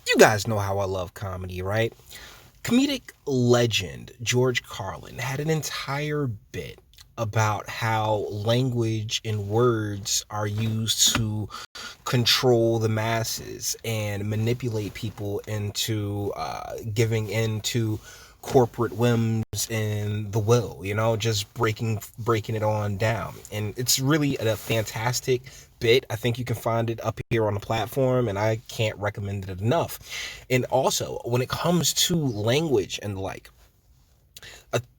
You guys know how I love comedy, right? Comedic legend George Carlin had an entire bit about how language and words are used to control the masses and manipulate people into giving in to corporate whims and the will, just breaking it on down. And it's really a fantastic bit. I think you can find it up here on the platform, and I can't recommend it enough. And also, when it comes to language and the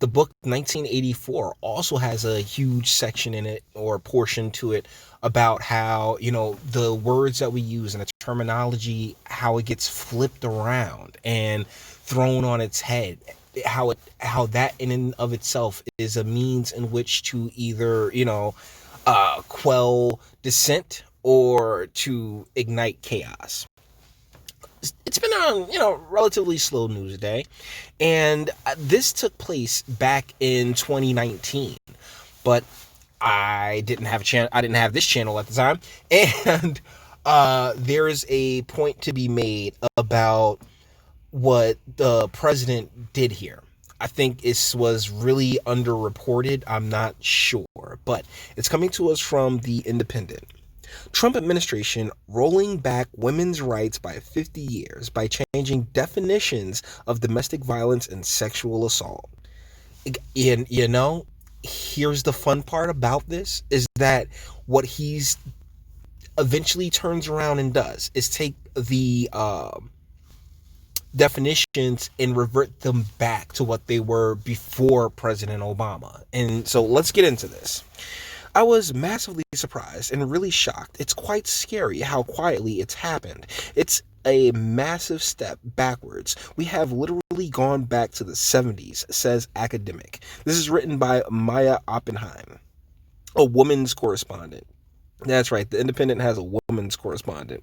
book 1984 also has a huge section in it, or portion to it, about how the words that we use and the terminology, how it gets flipped around and thrown on its head, how that in and of itself is a means in which to either quell dissent or to ignite chaos. It's been a relatively slow news day, and this took place back in 2019, but I didn't have a channel. I didn't have this channel at the time, and there is a point to be made about what the president did here. I think this was really underreported. I'm not sure, but it's coming to us from the Independent. Trump administration rolling back women's rights by 50 years by changing definitions of domestic violence and sexual assault. And here's the fun part about this is that what he's eventually turns around and does is take the definitions and revert them back to what they were before President Obama. And so let's get into this. I was massively surprised and really shocked. It's quite scary how quietly it's happened. It's a massive step backwards. We have literally gone back to the 70s, says academic. This is written by Maya Oppenheim, a woman's correspondent. That's right, the Independent has a woman's correspondent.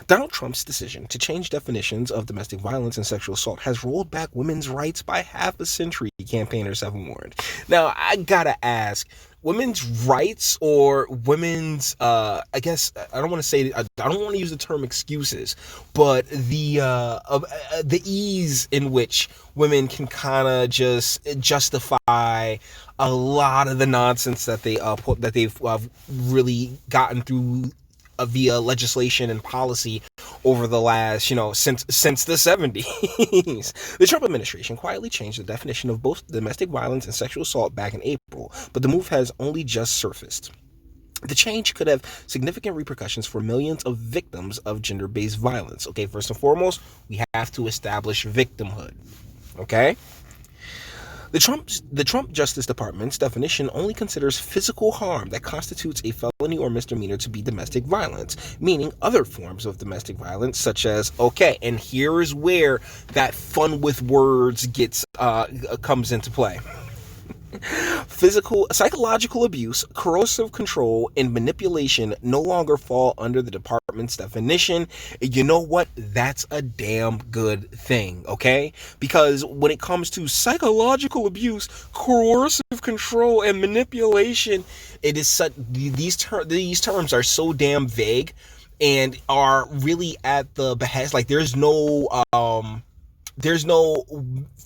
Donald Trump's decision to change definitions of domestic violence and sexual assault has rolled back women's rights by half a century, campaigners have warned. Now, I gotta ask, women's rights or women's, I guess, I don't want to use the term excuses, but the ease in which women can kind of just justify a lot of the nonsense that they've really gotten through via legislation and policy over the last, since the 70s. The Trump administration quietly changed the definition of both domestic violence and sexual assault back in April, but the move has only just surfaced. The change could have significant repercussions for millions of victims of gender-based violence. Okay, first and foremost, we have to establish victimhood. Okay? The Trump Justice Department's definition only considers physical harm that constitutes a felony or misdemeanor to be domestic violence, meaning other forms of domestic violence such as, and here is where that fun with words comes into play. Psychological abuse, coercive control, and manipulation no longer fall under the department's definition. You know what? That's a damn good thing, okay? Because when it comes to psychological abuse, coercive control, and manipulation, these terms are so damn vague and are really at the behest. Like, there's no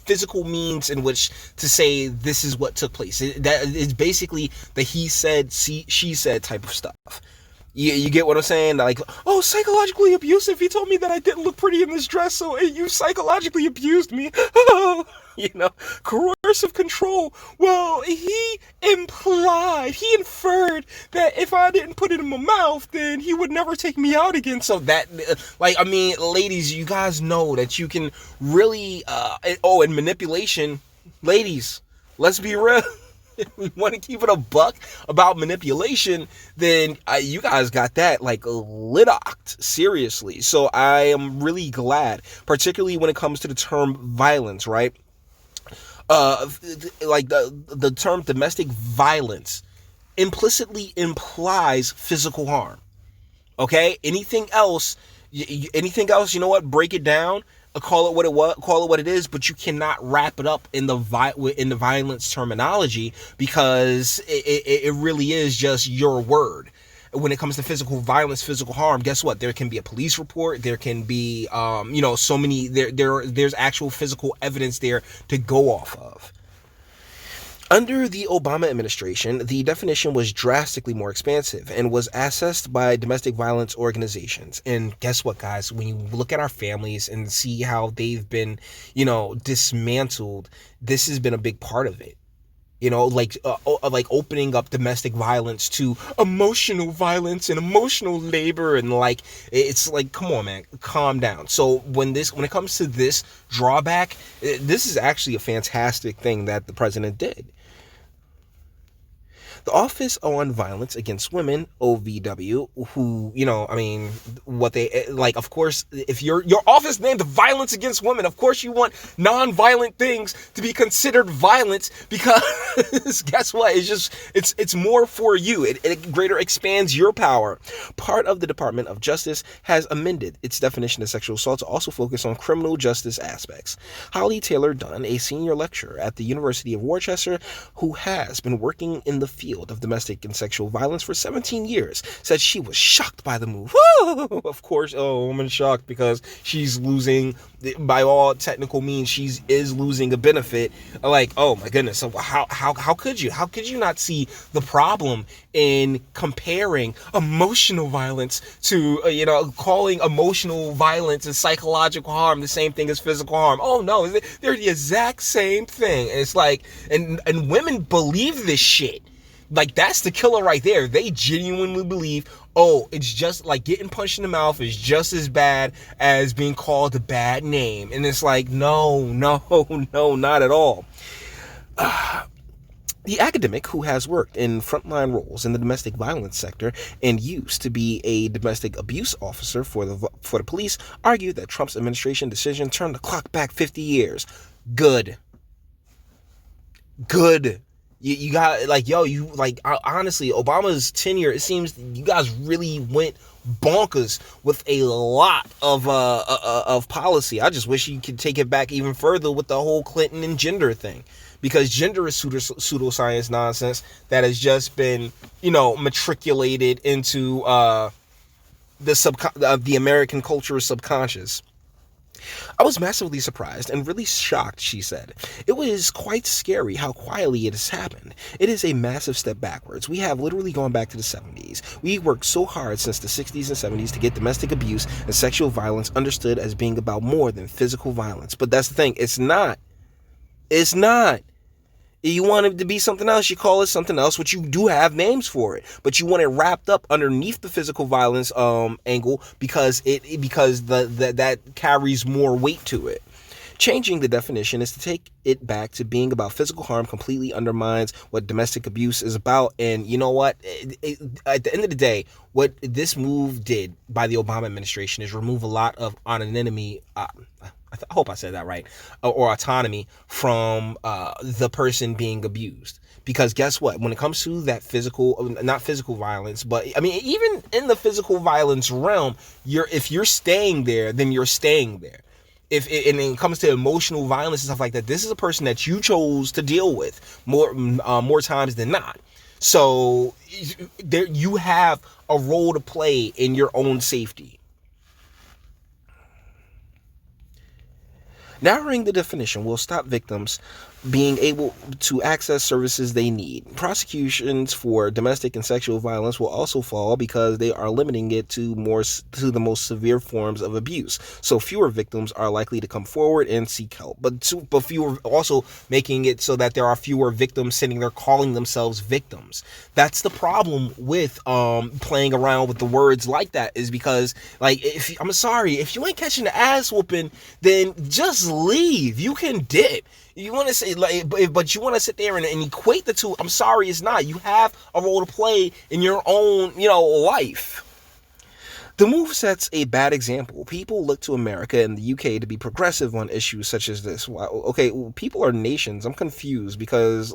physical means in which to say this is what took place. That is basically the he said, she said type of stuff. You get what I'm saying? Like, psychologically abusive. He told me that I didn't look pretty in this dress, so you psychologically abused me. Coercive control. Well, he inferred that if I didn't put it in my mouth, then he would never take me out again. So that, ladies, you guys know that you can really, and manipulation. Ladies, let's be real. If we want to keep it a buck about manipulation, then you guys got that lit-ocked, seriously. So I am really glad, particularly when it comes to the term violence, right? The term domestic violence implicitly implies physical harm. Okay? Anything else, you know what? Break it down. Call it what it is, but you cannot wrap it up in the violence terminology, because it really is just your word. when it comes to physical violence, physical harm, guess what? There can be a police report. There can be, so many, there's actual physical evidence there to go off of. Under the Obama administration, the definition was drastically more expansive and was assessed by domestic violence organizations. And guess what, guys? When you look at our families and see how they've been, dismantled, this has been a big part of it. Like opening up domestic violence to emotional violence and emotional labor, and like it's like, come on, man, calm down. So when it comes to this drawback, this is actually a fantastic thing that the president did. The Office on Violence Against Women, OVW, who, what they, like, of course, if your office named Violence Against Women, of course you want non-violent things to be considered violence, because guess what? It's more for you. It greater expands your power. Part of the Department of Justice has amended its definition of sexual assault to also focus on criminal justice aspects. Holly Taylor Dunn, a senior lecturer at the University of Worcester, who has been working in the field of domestic and sexual violence for 17 years, said she was shocked by the move. Of course, woman shocked because she's losing, by all technical means, she is losing a benefit. Like, oh my goodness, so how could you? How could you not see the problem in comparing emotional violence to, calling emotional violence and psychological harm the same thing as physical harm? Oh no, they're the exact same thing. And it's like, and women believe this shit. Like, that's the killer right there. They genuinely believe, it's just like getting punched in the mouth is just as bad as being called a bad name. And it's like, no, not at all. The academic, who has worked in frontline roles in the domestic violence sector and used to be a domestic abuse officer for the police, argued that Trump's administration decision turned the clock back 50 years. Good. You got, honestly, Obama's tenure, it seems you guys really went bonkers with a lot of policy. I just wish you could take it back even further with the whole Clinton and gender thing, because gender is pseudoscience nonsense that has just been, matriculated into the American culture subconscious. I was massively surprised and really shocked, she said. It was quite scary how quietly it has happened. It is a massive step backwards. We have literally gone back to the 70s. We worked so hard since the 60s and 70s to get domestic abuse and sexual violence understood as being about more than physical violence. But that's the thing. It's not. You want it to be something else, you call it something else, which you do have names for it, but you want it wrapped up underneath the physical violence angle because that carries more weight to it. Changing the definition is to take it back to being about physical harm completely undermines what domestic abuse is about. And you know what? At the end of the day, what this move did by the Obama administration is remove a lot of anonymity. I hope I said that right, or autonomy from the person being abused. Because guess what? When it comes to that not physical violence, but I mean, even in the physical violence realm, if you're staying there, then you're staying there. And it comes to emotional violence and stuff like that, this is a person that you chose to deal with more times than not. So there, you have a role to play in your own safety. Narrowing the definition will stop victims being able to access services they need. Prosecutions for domestic and sexual violence will also fall because they are limiting it to the most severe forms of abuse. So fewer victims are likely to come forward and seek help. But fewer, also making it so that there are fewer victims sitting there calling themselves victims. That's the problem with playing around with the words like that, is because, like, I'm sorry, if you ain't catching the ass whooping, then just leave. You can dip. You want to say, but you want to sit there and equate the two. I'm sorry, it's not. You have a role to play in your own, life. The move sets a bad example. People look to America and the UK to be progressive on issues such as this. Okay, people are nations. I'm confused because,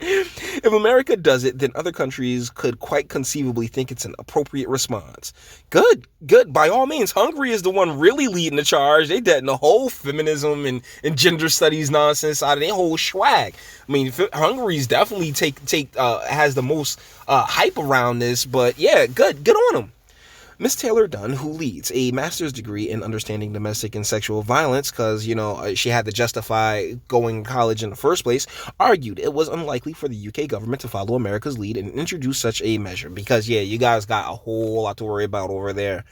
If America does it, then other countries could quite conceivably think it's an appropriate response. Good, good. By all means, Hungary is the one really leading the charge. They dead in the whole feminism and gender studies nonsense out of their whole swag. I mean, Hungary's definitely has the most hype around this. But yeah, good on them. Miss Taylor Dunn, who leads a master's degree in understanding domestic and sexual violence because, she had to justify going to college in the first place, argued it was unlikely for the UK government to follow America's lead and introduce such a measure because, yeah, you guys got a whole lot to worry about over there.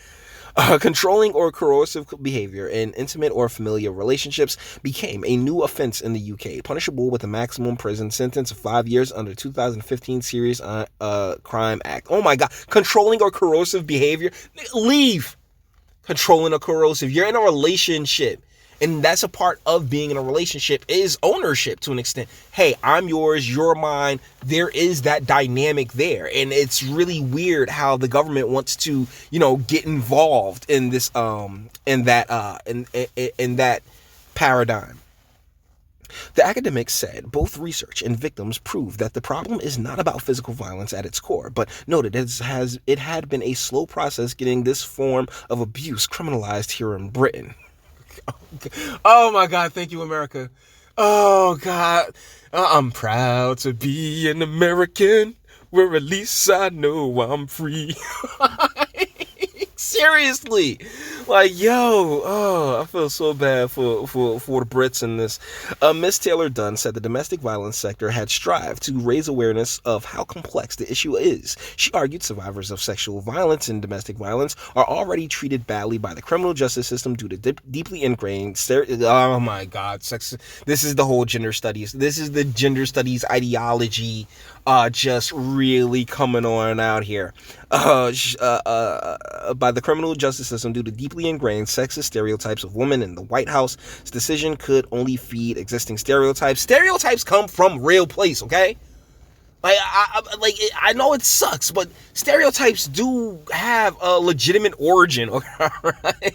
Controlling or corrosive behavior in intimate or familial relationships became a new offense in the UK, punishable with a maximum prison sentence of 5 years under 2015 Serious Crime Act. Oh my God. Controlling or corrosive behavior? Leave. Controlling or corrosive. You're in a relationship. And that's a part of being in a relationship is ownership to an extent. Hey, I'm yours, you're mine. There is that dynamic there. And it's really weird how the government wants to, get involved in this, in that paradigm. The academics said both research and victims proved that the problem is not about physical violence at its core, but noted it had been a slow process getting this form of abuse criminalized here in Britain. Oh my God, thank you, America. Oh God, I'm proud to be an American, where at least I know I'm free. Seriously, I feel so bad for the Brits in this. Miss Taylor Dunn said the domestic violence sector had strived to raise awareness of how complex the issue is. She argued survivors of sexual violence and domestic violence are already treated badly by the criminal justice system due to deeply ingrained oh my God, sex. This is the whole gender studies. This is the gender studies ideology just really coming on out here. By the criminal justice system due to deeply ingrained sexist stereotypes of women in the White House. This decision could only feed existing stereotypes. Stereotypes come from real place, okay? I know it sucks, but stereotypes do have a legitimate origin, okay?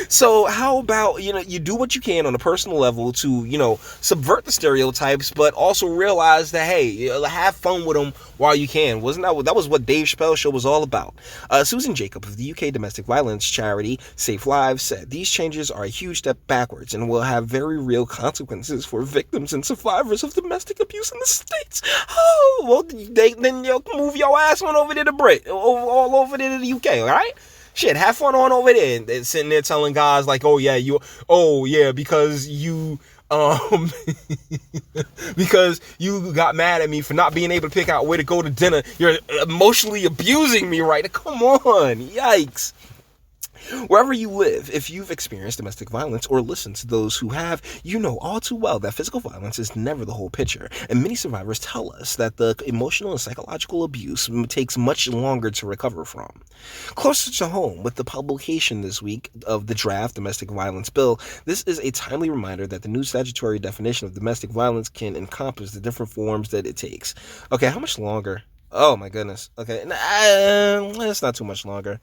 So how about, you do what you can on a personal level to, subvert the stereotypes, but also realize that, hey, have fun with them while you can. That was what Dave Chappelle's show was all about. Susan Jacob of the UK domestic violence charity Safe Lives said these changes are a huge step backwards and will have very real consequences for victims and survivors of domestic abuse in the States. Oh, well, then move your ass on over there to Brit, all over there to the UK, all right? Shit, have fun on over there. And sitting there telling guys like, because you because you got mad at me for not being able to pick out where to go to dinner. You're emotionally abusing me, right? Come on, yikes. Wherever you live, if you've experienced domestic violence or listened to those who have, you know all too well that physical violence is never the whole picture. And many survivors tell us that the emotional and psychological abuse takes much longer to recover from. Closer to home, with the publication this week of the draft domestic violence bill, this is a timely reminder that the new statutory definition of domestic violence can encompass the different forms that it takes. Okay, how much longer? Oh my goodness. Okay, it's not too much longer.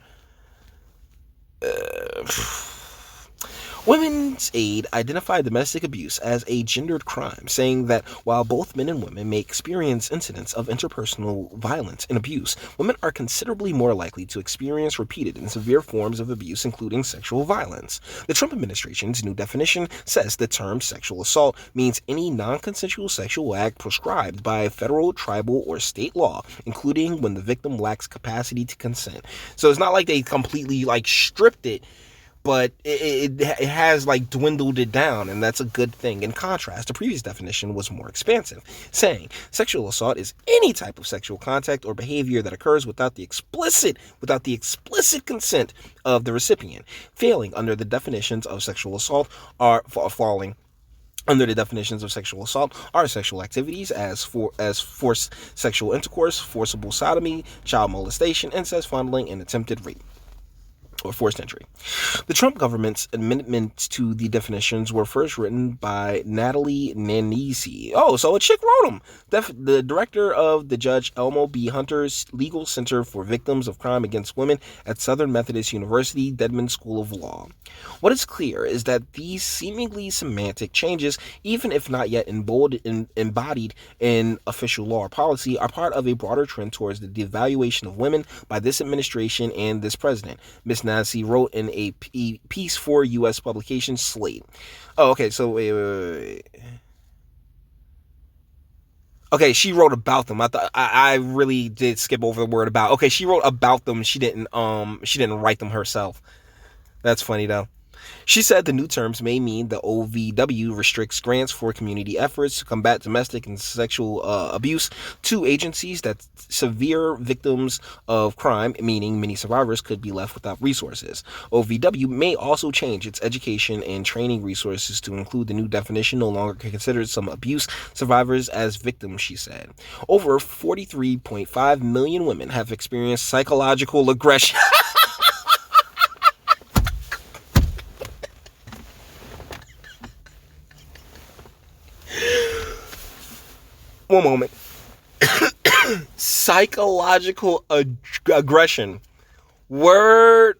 Women's Aid identified domestic abuse as a gendered crime, saying that while both men and women may experience incidents of interpersonal violence and abuse, women are considerably more likely to experience repeated and severe forms of abuse, including sexual violence. The Trump administration's new definition says the term sexual assault means any non-consensual sexual act prescribed by federal, tribal, or state law, including when the victim lacks capacity to consent. So it's not like they completely stripped it, but it has dwindled it down, and that's a good thing. In contrast, the previous definition was more expansive, saying sexual assault is any type of sexual contact or behavior that occurs without the explicit consent of the recipient. Falling under the definitions of sexual assault are sexual activities as forced sexual intercourse, forcible sodomy, child molestation, incest, fondling, and attempted rape. or forced entry. The Trump government's amendments to the definitions were first written by Natalie Nanisi. Oh, so a chick wrote them. The director of the Judge Elmo B. Hunter's Legal Center for Victims of Crime Against Women at Southern Methodist University, Dedman School of Law. What is clear is that these seemingly semantic changes, even if not yet embodied in official law or policy, are part of a broader trend towards the devaluation of women by this administration and this president, Ms. Nancy wrote in a piece for U.S. publication Slate. Oh, okay, so wait. Okay, she wrote about them. I really did skip over the word about. Okay, she wrote about them. She didn't write them herself. That's funny though. She said the new terms may mean the OVW restricts grants for community efforts to combat domestic and sexual abuse to agencies that severe victims of crime, meaning many survivors, could be left without resources. OVW may also change its education and training resources to include the new definition no longer considers some abuse survivors as victims, she said. Over 43.5 million women have experienced psychological aggression. One moment. Psychological aggression. Word.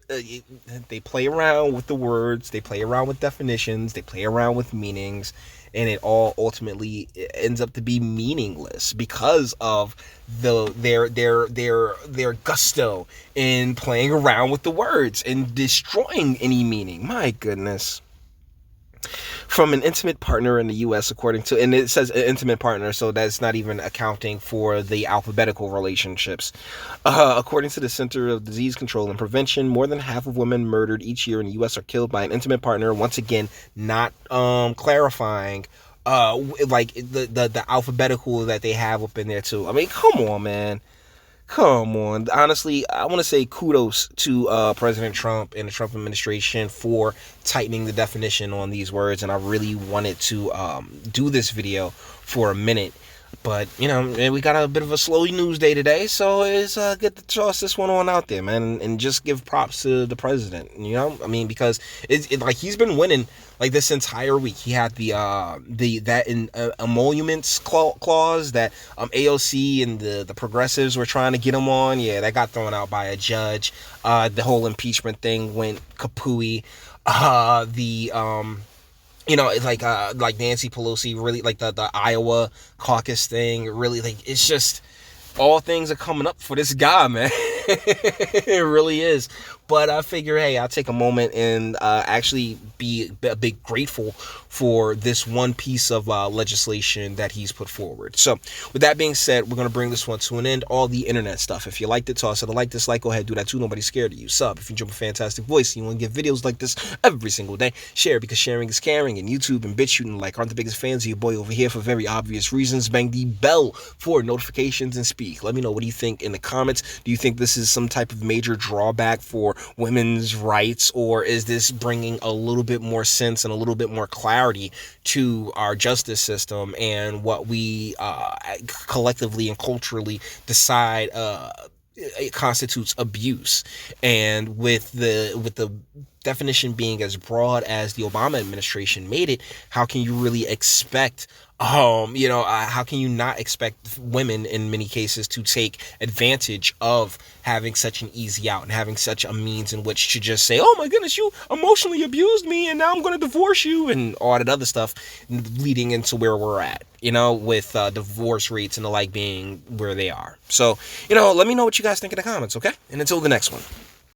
They play around with the words. They play around with definitions. They play around with meanings, and it all ultimately ends up to be meaningless because of their gusto in playing around with the words and destroying any meaning. My goodness. From an intimate partner in the U.S., according to, and it says an intimate partner, so that's not even accounting for the alphabetical relationships. According to the Center of Disease Control and Prevention, more than half of women murdered each year in the U.S. are killed by an intimate partner. Once again, not clarifying like the alphabetical that they have up in there too. I mean, come on, man. Come on. Honestly, I want to say kudos to President Trump and the Trump administration for tightening the definition on these words. And I really wanted to do this video for a minute. But, you know, we got a bit of a slow news day today, so it's good to toss this one on out there, man, and just give props to the president, you know? I mean, because it like he's been winning like this entire week. He had the emoluments clause that AOC and the progressives were trying to get him on. Yeah, that got thrown out by a judge. The whole impeachment thing went kapooey. You know, it's like Nancy Pelosi, really, like the Iowa caucus thing, really, like, it's just, all things are coming up for this guy, man. It really is. But I figure, hey, I'll take a moment and actually be a bit grateful for this one piece of legislation that he's put forward. So with that being said, we're going to bring this one to an end. All the internet stuff. If you liked it, toss it a like, dislike, go ahead, do that too. Nobody's scared of you. Sub if you enjoy a fantastic voice and you want to get videos like this every single day. Share because sharing is caring. And YouTube and BitChute and like aren't the biggest fans of your boy over here for very obvious reasons. Bang the bell for notifications and speak. Let me know, what do you think in the comments? Do you think this is some type of major drawback for women's rights, or is this bringing a little bit more sense and a little bit more clarity to our justice system and what we collectively and culturally decide it constitutes abuse? And with the definition being as broad as the Obama administration made it, how can you really expect how can you not expect women in many cases to take advantage of having such an easy out and having such a means in which to just say, oh my goodness, you emotionally abused me and now I'm going to divorce you, and all that other stuff leading into where we're at, you know, with divorce rates and the like being where they are. So, you know, let me know what you guys think in the comments, okay? And until the next one.